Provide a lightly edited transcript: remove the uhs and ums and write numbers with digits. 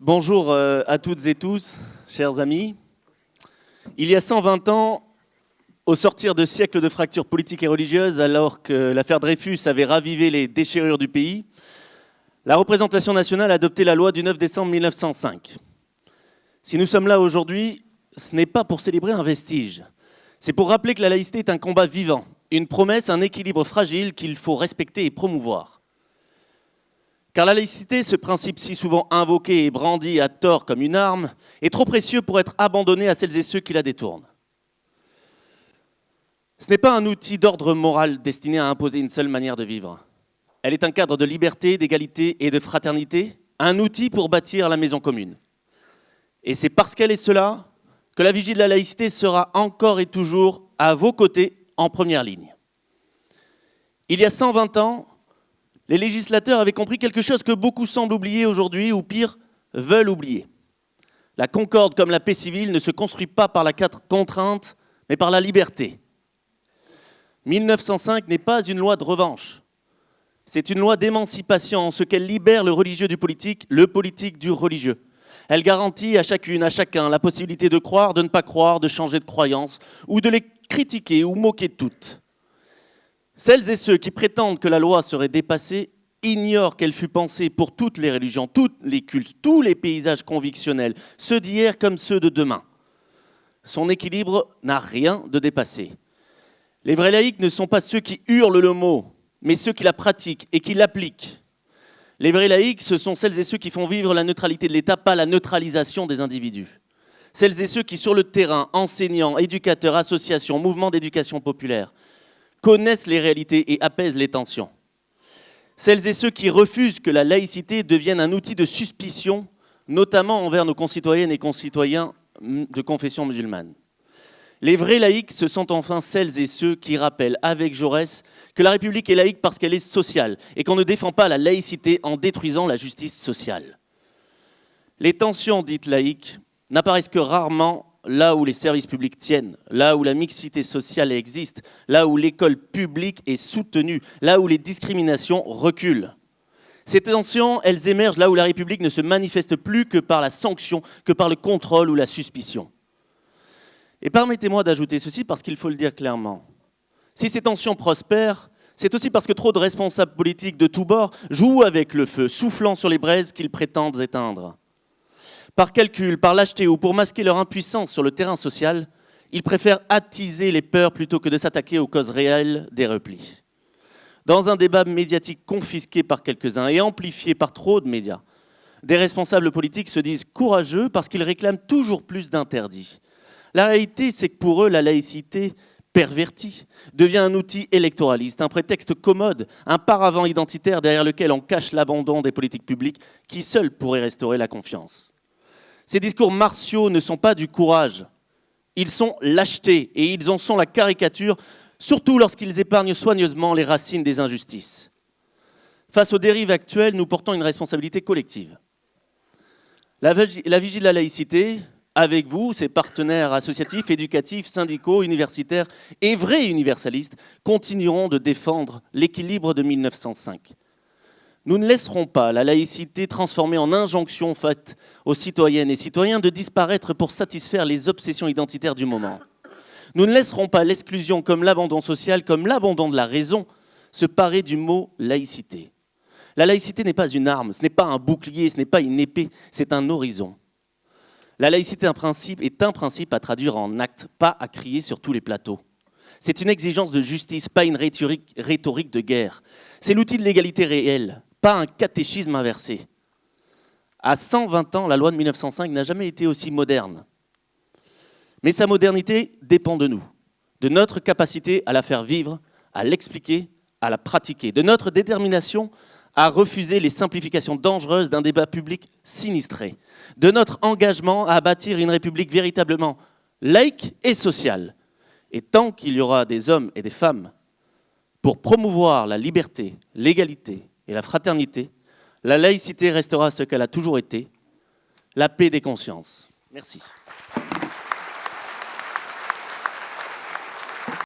Bonjour à toutes et tous, chers amis. Il y a 120 ans, au sortir de siècles de fractures politiques et religieuses, alors que l'affaire Dreyfus avait ravivé les déchirures du pays, la représentation nationale a adopté la loi du 9 décembre 1905. Si nous sommes là aujourd'hui, ce n'est pas pour célébrer un vestige. C'est pour rappeler que la laïcité est un combat vivant, une promesse, un équilibre fragile qu'il faut respecter et promouvoir. Car la laïcité, ce principe si souvent invoqué et brandi à tort comme une arme, est trop précieux pour être abandonné à celles et ceux qui la détournent. Ce n'est pas un outil d'ordre moral destiné à imposer une seule manière de vivre. Elle est un cadre de liberté, d'égalité et de fraternité, un outil pour bâtir la maison commune. Et c'est parce qu'elle est cela que la vigie de la laïcité sera encore et toujours à vos côtés en première ligne. Il y a 120 ans, les législateurs avaient compris quelque chose que beaucoup semblent oublier aujourd'hui, ou pire, veulent oublier. La concorde comme la paix civile ne se construit pas par la contrainte, mais par la liberté. 1905 n'est pas une loi de revanche. C'est une loi d'émancipation en ce qu'elle libère le religieux du politique, le politique du religieux. Elle garantit à chacune, à chacun, la possibilité de croire, de ne pas croire, de changer de croyance, ou de les critiquer ou moquer toutes. Celles et ceux qui prétendent que la loi serait dépassée ignorent qu'elle fut pensée pour toutes les religions, tous les cultes, tous les paysages convictionnels, ceux d'hier comme ceux de demain. Son équilibre n'a rien de dépassé. Les vrais laïcs ne sont pas ceux qui hurlent le mot, mais ceux qui la pratiquent et qui l'appliquent. Les vrais laïcs, ce sont celles et ceux qui font vivre la neutralité de l'État, pas la neutralisation des individus. Celles et ceux qui, sur le terrain, enseignants, éducateurs, associations, mouvements d'éducation populaire, connaissent les réalités et apaisent les tensions. Celles et ceux qui refusent que la laïcité devienne un outil de suspicion, notamment envers nos concitoyennes et concitoyens de confession musulmane. Les vrais laïcs, ce sont enfin celles et ceux qui rappellent avec Jaurès que la République est laïque parce qu'elle est sociale et qu'on ne défend pas la laïcité en détruisant la justice sociale. Les tensions dites laïques n'apparaissent que rarement là où les services publics tiennent, là où la mixité sociale existe, là où l'école publique est soutenue, là où les discriminations reculent. Ces tensions, elles émergent là où la République ne se manifeste plus que par la sanction, que par le contrôle ou la suspicion. Et permettez-moi d'ajouter ceci parce qu'il faut le dire clairement. Si ces tensions prospèrent, c'est aussi parce que trop de responsables politiques de tous bords jouent avec le feu, soufflant sur les braises qu'ils prétendent éteindre. Par calcul, par lâcheté ou pour masquer leur impuissance sur le terrain social, ils préfèrent attiser les peurs plutôt que de s'attaquer aux causes réelles des replis. Dans un débat médiatique confisqué par quelques-uns et amplifié par trop de médias, des responsables politiques se disent courageux parce qu'ils réclament toujours plus d'interdits. La réalité, c'est que pour eux, la laïcité pervertie devient un outil électoraliste, un prétexte commode, un paravent identitaire derrière lequel on cache l'abandon des politiques publiques qui seuls pourraient restaurer la confiance. Ces discours martiaux ne sont pas du courage, ils sont lâcheté et ils en sont la caricature, surtout lorsqu'ils épargnent soigneusement les racines des injustices. Face aux dérives actuelles, nous portons une responsabilité collective. La vigie de la laïcité, avec vous, ses partenaires associatifs, éducatifs, syndicaux, universitaires et vrais universalistes, continueront de défendre l'équilibre de 1905. Nous ne laisserons pas la laïcité transformée en injonction faite aux citoyennes et citoyens de disparaître pour satisfaire les obsessions identitaires du moment. Nous ne laisserons pas l'exclusion comme l'abandon social, comme l'abandon de la raison, se parer du mot laïcité. La laïcité n'est pas une arme, ce n'est pas un bouclier, ce n'est pas une épée, c'est un horizon. La laïcité est un principe à traduire en actes, pas à crier sur tous les plateaux. C'est une exigence de justice, pas une rhétorique de guerre. C'est l'outil de l'égalité réelle, pas un catéchisme inversé. À 120 ans, la loi de 1905 n'a jamais été aussi moderne. Mais sa modernité dépend de nous, de notre capacité à la faire vivre, à l'expliquer, à la pratiquer, de notre détermination à refuser les simplifications dangereuses d'un débat public sinistré, de notre engagement à bâtir une République véritablement laïque et sociale. Et tant qu'il y aura des hommes et des femmes pour promouvoir la liberté, l'égalité et la fraternité, la laïcité restera ce qu'elle a toujours été, la paix des consciences. Merci.